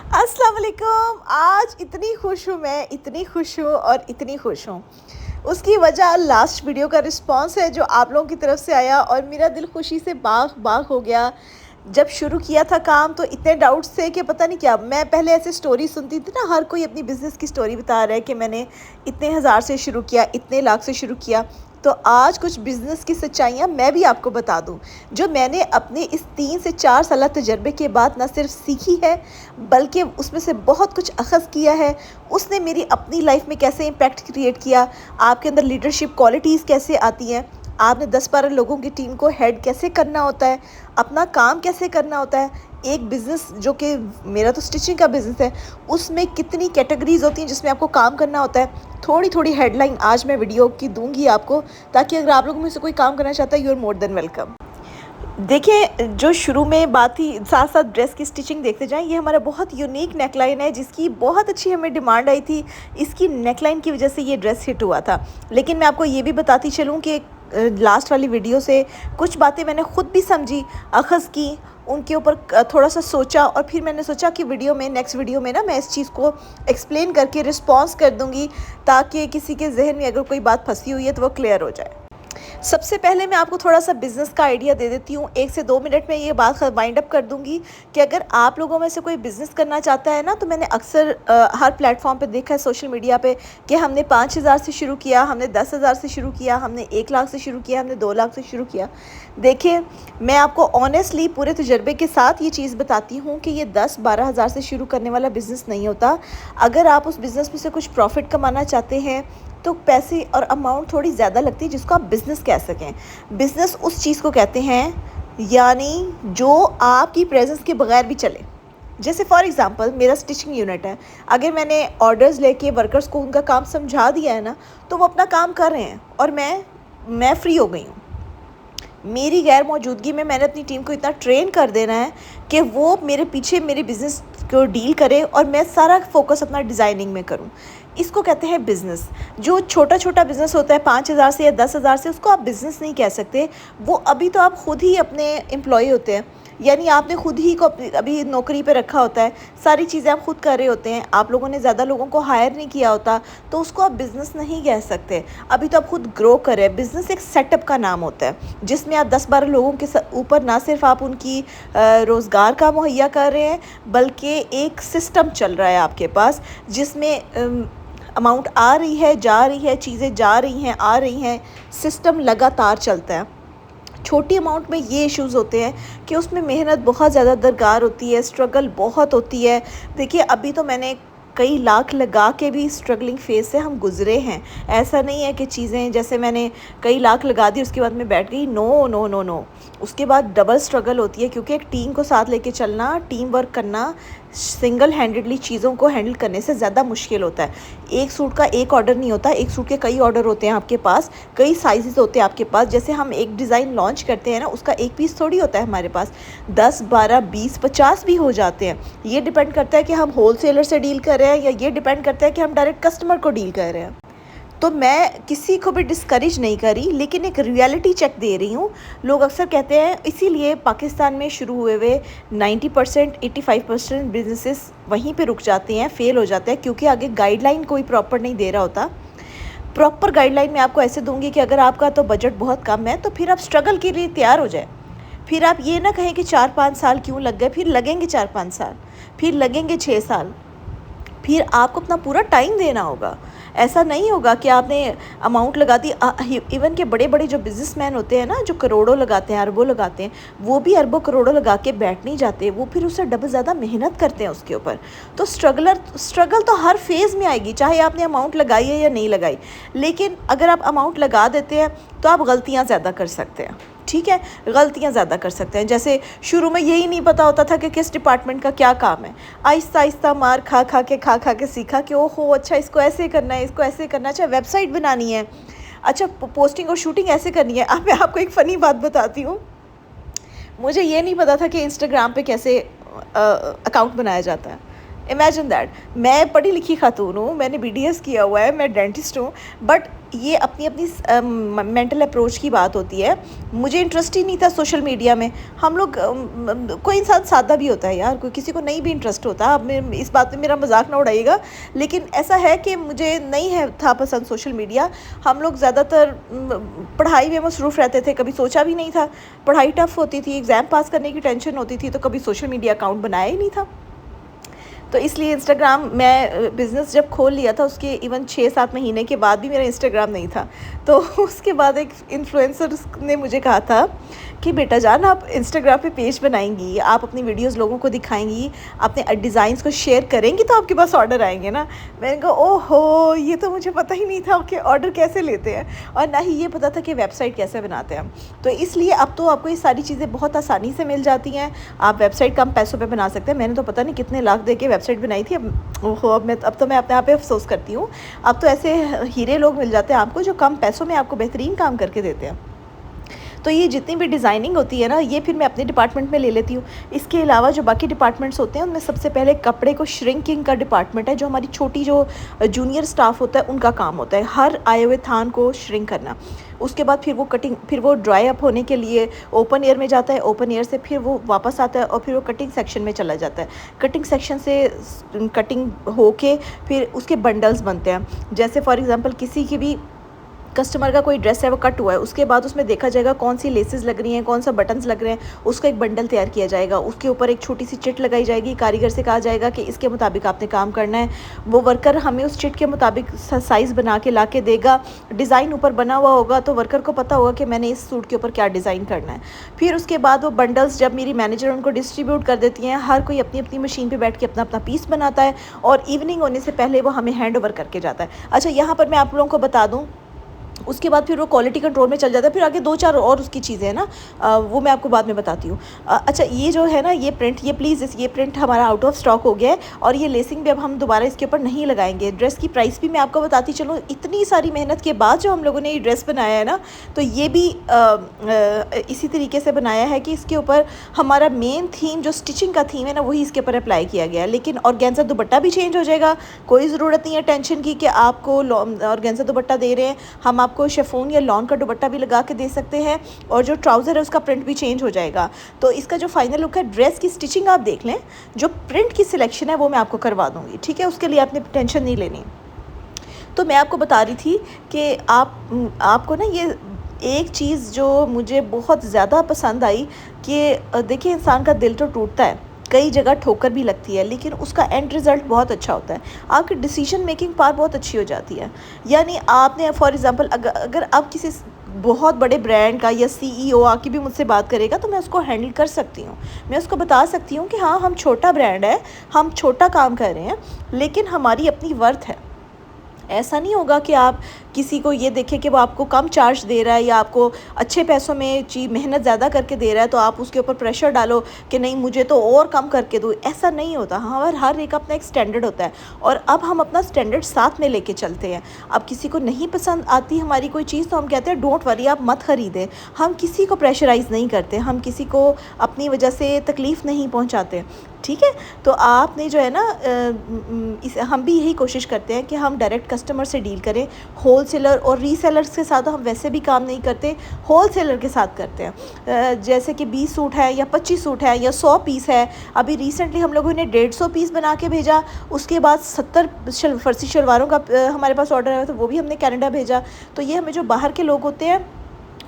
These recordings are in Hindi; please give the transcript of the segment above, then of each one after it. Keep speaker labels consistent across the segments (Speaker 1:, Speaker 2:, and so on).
Speaker 1: अस्सलाम वालेकुम। आज इतनी खुश हूँ मैं, इतनी खुश हूँ और इतनी खुश हूँ। उसकी वजह लास्ट वीडियो का रिस्पॉन्स है जो आप लोगों की तरफ से आया और मेरा दिल खुशी से बाग-बाग हो गया। जब शुरू किया था काम तो इतने डाउट्स थे कि पता नहीं क्या, मैं पहले ऐसे स्टोरी सुनती थी ना, हर कोई अपनी बिज़नेस की स्टोरी बता रहा है कि मैंने इतने हज़ार से शुरू किया, इतने लाख से शुरू किया। तो आज कुछ बिज़नेस की सच्चाइयाँ मैं भी आपको बता दूँ, जो मैंने अपने इस 3 से 4 साल तजर्बे के बाद ना सिर्फ सीखी है, बल्कि उसमें से बहुत कुछ अख़ज़ किया है। उसने मेरी अपनी लाइफ में कैसे इम्पैक्ट क्रिएट किया, आपके अंदर लीडरशिप क्वालिटीज़ कैसे आती हैं, आपने 10-12 लोगों की टीम को हेड कैसे करना होता है, अपना काम कैसे करना होता है। एक बिज़नेस जो कि मेरा तो स्टिचिंग का बिज़नेस है, उसमें कितनी कैटेगरीज़ होती हैं जिसमें आपको काम करना होता है। थोड़ी-थोड़ी हेडलाइन आज मैं वीडियो की दूँगी आपको, ताकि अगर आप लोगों में से कोई काम करना चाहता है, you are more than welcome. देखिए, जो शुरू में बात थी, साथ-साथ ड्रेस की स्टिचिंग देखते जाएँ। ये हमारा बहुत यूनिक नेकलाइन है जिसकी बहुत अच्छी हमें डिमांड आई थी। इसकी नेकलाइन की वजह से ये ड्रेस हिट हुआ था। लेकिन मैं आपको ये भी बताती चलूँ कि लास्ट वाली वीडियो से कुछ बातें मैंने खुद भी समझी, अख़ज़ की, उनके ऊपर थोड़ा-सा सोचा और फिर मैंने सोचा कि नेक्स्ट वीडियो में ना मैं इस चीज़ को एक्सप्लेन करके रिस्पॉन्स कर दूँगी, ताकि किसी के ज़हन में अगर कोई बात फँसी हुई है तो वो क्लियर हो जाए। सबसे पहले मैं आपको थोड़ा-सा बिज़नेस का आइडिया दे देती हूँ। 1 से 2 मिनट में ये बात वाइंड अप कर दूँगी कि अगर आप लोगों में से कोई बिज़नेस करना चाहता है ना, तो मैंने अक्सर हर प्लेटफ़ॉर्म पे देखा है, सोशल मीडिया पे, कि हमने 5,000 से शुरू किया, हमने 10,000 से शुरू किया, हमने 1 लाख से शुरू किया, हमने 2 लाख से शुरू किया। देखिए, मैं आपको ऑनेस्टली पूरे तजर्बे के साथ ये चीज़ बताती हूँ कि ये 10-12 हज़ार से शुरू करने वाला बिज़नेस नहीं होता। अगर आप उस बिज़नेस में से कुछ प्रॉफ़िट कमाना चाहते हैं, तो पैसे और अमाउंट थोड़ी ज़्यादा लगती है, जिसको आप बिज़नेस कह सकें। बिज़नेस उस चीज़ को कहते हैं यानी जो आपकी प्रेजेंस के बगैर भी चले। जैसे फॉर एग्ज़ाम्पल मेरा स्टिचिंग यूनिट है, अगर मैंने ऑर्डर्स लेके वर्कर्स को उनका काम समझा दिया है ना, तो वो अपना काम कर रहे हैं और मैं फ्री हो गई हूँ। मेरी गैर मौजूदगी में मैंने अपनी टीम को इतना ट्रेन कर देना है कि वो मेरे पीछे मेरे बिज़नेस को डील करे और मैं सारा फोकस अपना डिज़ाइनिंग में करूं। इसको कहते हैं बिज़नेस। जो छोटा-छोटा बिज़नेस होता है 5,000 से या 10,000 से, उसको आप बिज़नेस नहीं कह सकते। वो अभी तो आप खुद ही अपने एम्प्लॉय होते हैं, यानी आपने खुद ही को अभी नौकरी पे रखा होता है, सारी चीज़ें आप खुद कर रहे होते हैं, आप लोगों ने ज़्यादा लोगों को हायर नहीं किया होता, तो उसको आप बिज़नेस नहीं कह सकते। अभी तो आप खुद ग्रो कर रहे हैं। बिज़नेस एक सेटअप का नाम होता है, जिसमें आप 10-12 लोगों के ऊपर ना सिर्फ आप उनकी रोज़गार का मुहैया कर रहे हैं, बल्कि एक सिस्टम चल रहा है आपके पास, जिसमें अमाउंट आ रही है, जा रही है, चीज़ें जा रही हैं, आ रही हैं, सिस्टम लगातार चलता है। छोटी अमाउंट में ये इश्यूज़ होते हैं कि उसमें मेहनत बहुत ज़्यादा दरकार होती है, स्ट्रगल बहुत होती है। देखिए, अभी तो मैंने कई लाख लगा के भी स्ट्रगलिंग फ़ेज़ से हम गुज़रे हैं। ऐसा नहीं है कि चीज़ें जैसे मैंने कई लाख लगा दी उसके बाद मैं बैठ गई, नो, नो, नो, नो। उसके बाद डबल स्ट्रगल होती है, क्योंकि एक टीम को साथ लेके चलना, टीम वर्क करना, सिंगल हैंडेडली चीज़ों को हैंडल करने से ज़्यादा मुश्किल होता है। एक सूट का एक ऑर्डर नहीं होता, एक सूट के कई ऑर्डर होते हैं आपके पास, कई साइज़ेज़ होते हैं आपके पास। जैसे हम एक डिज़ाइन लॉन्च करते हैं ना, उसका एक पीस थोड़ी होता है हमारे पास, 10, 12, 20, 50 भी हो जाते हैं। ये डिपेंड करता है कि हम होलसेलर से डील कर रहे हैं या ये डिपेंड करता है कि हम डायरेक्ट कस्टमर को डील कर रहे हैं। तो मैं किसी को भी डिस्करेज नहीं कर रही, लेकिन एक रियलिटी चेक दे रही हूँ। लोग अक्सर कहते हैं, इसीलिए पाकिस्तान में शुरू हुए हुए 90%, 85% बिजनेसेस वहीं पे रुक जाते हैं, फेल हो जाते हैं, क्योंकि आगे गाइडलाइन कोई प्रॉपर नहीं दे रहा होता। प्रॉपर गाइडलाइन मैं आपको ऐसे दूंगी कि अगर आपका तो बजट बहुत कम है, तो फिर आप स्ट्रगल के लिए तैयार हो जाए। फिर आप ये ना कहें कि 4-5 साल क्यों लग गए, फिर लगेंगे 4-5 साल, फिर लगेंगे 6 साल, फिर आपको अपना पूरा टाइम देना होगा। ऐसा नहीं होगा कि आपने अमाउंट लगा दी। इवन के बड़े-बड़े जो बिज़नेसमैन होते हैं ना, जो करोड़ों लगाते हैं, अरबों लगाते हैं, वो भी अरबों करोड़ों लगा के बैठ नहीं जाते, वो फिर उससे डबल ज़्यादा मेहनत करते हैं उसके ऊपर। तो स्ट्रगल तो हर फेज़ में आएगी, चाहे आपने अमाउंट लगाई है या नहीं लगाई। लेकिन अगर आप अमाउंट लगा देते हैं तो आप गलतियाँ ज़्यादा कर सकते हैं। ठीक है, गलतियाँ ज़्यादा कर सकते हैं। जैसे शुरू में यही नहीं पता होता था कि किस डिपार्टमेंट का क्या काम है। आहिस्ता-आहिस्ता मार खा खा के सीखा कि ओहो अच्छा, इसको ऐसे करना है, इसको ऐसे करना है, अच्छा वेबसाइट बनानी है, अच्छा पोस्टिंग और शूटिंग ऐसे करनी है। अब मैं आपको एक फ़नी बात बताती हूँ। मुझे ये नहीं पता था कि इंस्टाग्राम पे कैसे अकाउंट बनाया जाता है। Imagine that. मैं पढ़ी लिखी खातून हूँ, मैंने बीडीएस किया हुआ है, मैं डेंटिस्ट हूँ, बट ये अपनी अपनी मेंटल अप्रोच की बात होती है। मुझे इंटरेस्ट ही नहीं था सोशल मीडिया में। हम लोग कोई इंसान सादा भी होता है यार, कोई किसी को नहीं भी इंटरेस्ट होता। अब इस बात में मेरा मजाक ना उड़ाइएगा, लेकिन ऐसा है कि मुझे नहीं है था पसंद सोशल मीडिया। हम लोग ज़्यादातर पढ़ाई में मसरूफ़ रहते थे, कभी सोचा भी नहीं था। पढ़ाई टफ होती थी, एग्ज़ाम पास करने की टेंशन होती थी, तो कभी सोशल मीडिया अकाउंट बनाया ही नहीं था। तो इसलिए इंस्टाग्राम, मैं बिज़नेस जब खोल लिया था उसके इवन 6-7 महीने के बाद भी मेरा इंस्टाग्राम नहीं था। तो उसके बाद एक इन्फ्लुएंसर ने मुझे कहा था कि बेटा जान, आप इंस्टाग्राम पे पेज बनाएंगी, आप अपनी वीडियोस लोगों को दिखाएंगी, अपने डिज़ाइंस को शेयर करेंगी, तो आपके पास ऑर्डर आएंगे ना। मैंने कहा ओहो, ये तो मुझे पता ही नहीं था कि ऑर्डर कैसे लेते हैं, और ना ही ये पता था कि वेबसाइट कैसे बनाते हैं। तो इसलिए अब तो आपको ये सारी चीज़ें बहुत आसानी से मिल जाती हैं। आप वेबसाइट कम पैसों पर बना सकते हैं। मैंने तो पता नहीं कितने लाख दे के वेबसाइट बनाई थी। ओहो, अब तो मैं अपने आप पे अफसोस करती हूँ। अब तो ऐसे हीरे लोग मिल जाते हैं आपको जो कम पैसों में आपको बेहतरीन काम करके देते हैं। तो ये जितनी भी डिज़ाइनिंग होती है ना, ये फिर मैं अपने डिपार्टमेंट में ले लेती हूँ। इसके अलावा जो बाकी डिपार्टमेंट्स होते हैं उनमें सबसे पहले कपड़े को श्रिंकिंग का डिपार्टमेंट है, जो हमारी छोटी जो जूनियर स्टाफ होता है उनका काम होता है, हर आए हुए थान को श्रिंक करना। उसके बाद फिर वो कटिंग, फिर वो ड्राई अप होने के लिए ओपन एयर में जाता है, ओपन एयर से फिर वो वापस आता है और फिर वो कटिंग सेक्शन में चला जाता है। कटिंग सेक्शन से कटिंग होके फिर उसके बंडल्स बनते हैं। जैसे फॉर एग्ज़ाम्पल किसी की भी कस्टमर का कोई ड्रेस है वो कट हुआ है, उसके बाद उसमें देखा जाएगा कौन सी लेसेस लग रही हैं, कौन सा बटन्स लग रहे हैं, उसका एक बंडल तैयार किया जाएगा। उसके ऊपर एक छोटी सी चिट लगाई जाएगी, कारीगर से कहा जाएगा कि इसके मुताबिक आपने काम करना है। वो वर्कर हमें उस चिट के मुताबिक साइज़ बना के ला के देगा। डिज़ाइन ऊपर बना हुआ होगा तो वर्कर को पता होगा कि मैंने इस सूट के ऊपर क्या डिज़ाइन करना है। फिर उसके बाद वो बंडल्स जब मेरी मैनेजर उनको डिस्ट्रीब्यूट कर देती हैं, हर कोई अपनी अपनी मशीन पर बैठ के अपना अपना पीस बनाता है और इवनिंग होने से पहले वो हमें हैंड ओवर करके जाता है। अच्छा, यहाँ पर मैं आप लोगों को बता दूँ, उसके बाद फिर वो क्वालिटी कंट्रोल में चल जाता है। फिर आगे 2-4 और उसकी चीज़ें हैं ना, वो मैं आपको बाद में बताती हूँ। अच्छा, ये जो है ना, ये प्रिंट, ये प्लीज़ ये प्रिंट हमारा आउट ऑफ स्टॉक हो गया है और ये लेसिंग भी अब हम दोबारा इसके ऊपर नहीं लगाएंगे। ड्रेस की प्राइस भी मैं आपको बताती चलूँ। इतनी सारी मेहनत के बाद जो हम लोगों ने ये ड्रेस बनाया है ना, तो ये भी इसी तरीके से बनाया है कि इसके ऊपर हमारा मेन थीम जो स्टिचिंग का थीम है ना, वही इसके ऊपर अप्लाई किया गया है। लेकिन ऑर्गेन्जा दुपट्टा भी चेंज हो जाएगा, कोई ज़रूरत नहीं है टेंशन की कि आपको ऑर्गेन्जा दुपट्टा दे रहे हैं, हम आपको शिफॉन या लॉन का दुपट्टा भी लगा के दे सकते हैं और जो ट्राउज़र है उसका प्रिंट भी चेंज हो जाएगा। तो इसका जो फाइनल लुक है, ड्रेस की स्टिचिंग आप देख लें, जो प्रिंट की सिलेक्शन है वो मैं आपको करवा दूँगी, ठीक है? उसके लिए आपने टेंशन नहीं लेनी। तो मैं आपको बता रही थी कि आपको ना ये एक चीज़ जो मुझे बहुत ज़्यादा पसंद आई कि देखिए, इंसान का दिल तो टूटता है, कई जगह ठोकर भी लगती है, लेकिन उसका एंड रिज़ल्ट बहुत अच्छा होता है। आपकी डिसीजन मेकिंग पावर बहुत अच्छी हो जाती है। यानी आपने फॉर एग्ज़ाम्पल अगर आप किसी बहुत बड़े ब्रांड का या सीईओ आके भी मुझसे बात करेगा तो मैं उसको हैंडल कर सकती हूँ। मैं उसको बता सकती हूँ कि हाँ, हम छोटा ब्रांड है, हम छोटा काम कर रहे हैं, लेकिन हमारी अपनी वर्थ है। ऐसा नहीं होगा कि आप किसी को ये देखें कि वो आपको कम चार्ज दे रहा है या आपको अच्छे पैसों में चीज़ मेहनत ज़्यादा करके दे रहा है तो आप उसके ऊपर प्रेशर डालो कि नहीं, मुझे तो और कम करके दो। ऐसा नहीं होता। हर एक अपना एक स्टैंडर्ड होता है और अब हम अपना स्टैंडर्ड साथ में लेके चलते हैं। अब किसी को नहीं पसंद आती हमारी कोई चीज़ तो हम कहते हैं डोंट वरी, आप मत ख़रीदें। हम किसी को प्रेशराइज़ नहीं करते, हम किसी को अपनी वजह से तकलीफ़ नहीं पहुँचाते, ठीक है? तो आपने जो है ना, हम भी यही कोशिश करते हैं कि हम डायरेक्ट कस्टमर से डील करें। होलसेलर और रीसेलर्स के साथ हम वैसे भी काम नहीं करते, होलसेलर के साथ करते हैं। जैसे कि 20 सूट है या 25 सूट है या 100 पीस है। अभी रिसेंटली हम लोगों ने 150 पीस बना के भेजा, उसके बाद 70 फर्सी शलवारों का हमारे पास ऑर्डर आया, तो वो भी हमने कनाडा भेजा। तो ये हमें जो बाहर के लोग होते हैं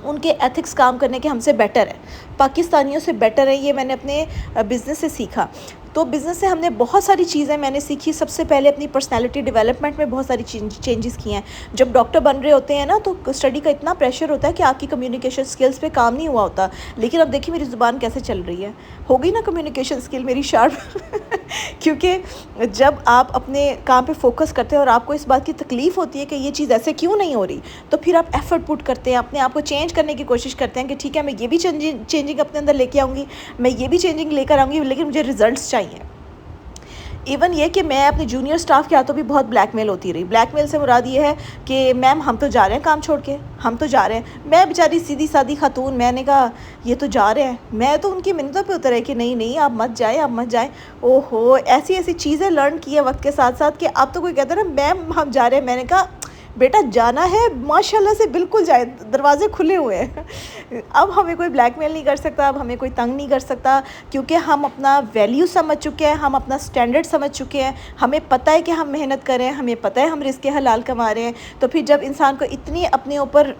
Speaker 1: उनके एथिक्स काम करने के हमसे बेटर है, पाकिस्तानियों से बेटर है। ये मैंने अपने बिज़नेस से सीखा। तो बिज़नेस से हमने बहुत सारी चीज़ें मैंने सीखी। सबसे पहले अपनी पर्सनालिटी डेवलपमेंट में बहुत सारी चेंजेस किए हैं। जब डॉक्टर बन रहे होते हैं ना, तो स्टडी का इतना प्रेशर होता है कि आपकी कम्युनिकेशन स्किल्स पे काम नहीं हुआ होता। लेकिन अब देखिए मेरी ज़ुबान कैसे चल रही है, हो गई ना कम्युनिकेशन स्किल मेरी शार्प क्योंकि जब आप अपने काम पे फोकस करते हैं और आपको इस बात की तकलीफ़ होती है कि ये चीज़ ऐसे क्यों नहीं हो रही, तो फिर आप एफ़र्ट पुट करते हैं, अपने आप को चेंज करने की कोशिश करते हैं कि ठीक है, मैं ये भी चेंजिंग अपने अंदर लेके आऊँगी, मैं ये भी चेंजिंग लेकर आऊँगी, लेकिन मुझे रिज़ल्ट्स चाहिए। इवन ये कि मैं अपने जूनियर स्टाफ के हाथों भी बहुत ब्लैकमेल होती रही। ब्लैकमेल से मुराद ये है कि मैम हम तो जा रहे हैं काम छोड़ के, हम तो जा रहे हैं। मैं बेचारी सीधी सादी खातून, मैंने कहा ये तो जा रहे हैं, मैं तो उनकी मिन्नतों पे उतर है कि नहीं नहीं आप मत जाएं, आप मत जाएं। ओहो, ऐसी ऐसी चीज़ें लर्न की है वक्त के साथ साथ कि अब तो कोई कहता है ना मैम हम जा रहे हैं, मैंने कहा बेटा जाना है माशाल्लाह से बिल्कुल जाए, दरवाजे खुले हुए हैं। अब हमें कोई ब्लैकमेल नहीं कर सकता, अब हमें कोई तंग नहीं कर सकता, क्योंकि हम अपना वैल्यू समझ चुके हैं, हम अपना स्टैंडर्ड समझ चुके हैं। हमें पता है कि हम मेहनत कर रहे हैं, हमें पता है हम रिज़्क़ हलाल कमा रहे हैं। तो फिर जब इंसान को इतनी अपने ऊपर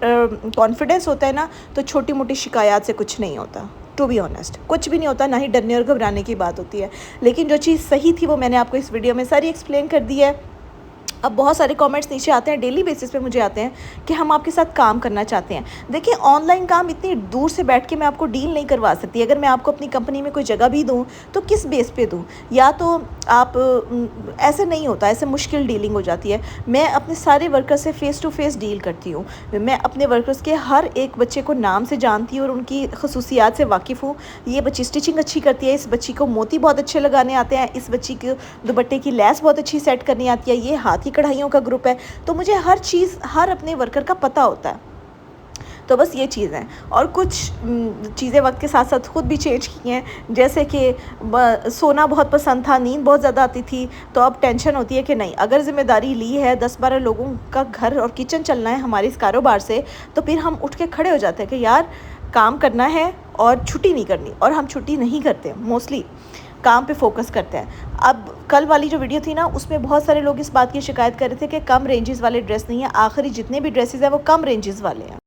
Speaker 1: कॉन्फिडेंस होता है ना, तो छोटी मोटी शिकायत से कुछ नहीं होता। टू बी ऑनेस्ट कुछ भी नहीं होता, ना ही डरने और घबराने की बात होती है। लेकिन जो चीज़ सही थी वो मैंने आपको इस वीडियो में सारी एक्सप्लेन कर दी है। अब बहुत सारे कमेंट्स नीचे आते हैं, डेली बेसिस पे मुझे आते हैं कि हम आपके साथ काम करना चाहते हैं। देखिए ऑनलाइन काम इतनी दूर से बैठ के मैं आपको डील नहीं करवा सकती। अगर मैं आपको अपनी कंपनी में कोई जगह भी दूँ तो किस बेस पे दूँ, या तो आप ऐसे नहीं होता, ऐसे मुश्किल डीलिंग हो जाती है। मैं अपने सारे वर्कर्स से फ़ेस टू फेस डील करती हूँ। मैं अपने वर्कर्स के हर एक बच्चे को नाम से जानती हूँ और उनकी खसूसियात से वाकिफ़ हूँ। ये बच्ची स्टिचिंग अच्छी करती है, इस बच्ची को मोती बहुत अच्छे लगाने आते हैं, इस बच्ची के दुपट्टे की लैस बहुत अच्छी सेट करनी आती है, ये हाथ की कढ़ाइयों का ग्रुप है। तो मुझे हर चीज़ हर अपने वर्कर का पता होता है। तो बस ये चीज़ है, और कुछ चीज़ें वक्त के साथ साथ खुद भी चेंज की हैं। जैसे कि सोना बहुत पसंद था, नींद बहुत ज़्यादा आती थी, तो अब टेंशन होती है कि नहीं, अगर ज़िम्मेदारी ली है 10-12 लोगों का घर और किचन चलना है हमारे इस कारोबार से, तो फिर हम उठ के खड़े हो जाते हैं कि यार काम करना है और छुट्टी नहीं करनी। और हम छुट्टी नहीं करते, मोस्टली काम पे फोकस करते हैं। अब कल वाली जो वीडियो थी ना, उसमें बहुत सारे लोग इस बात की शिकायत कर रहे थे कि कम रेंजेस वाले ड्रेस नहीं है। आखिरी जितने भी ड्रेसेस हैं वो कम रेंजेस वाले हैं।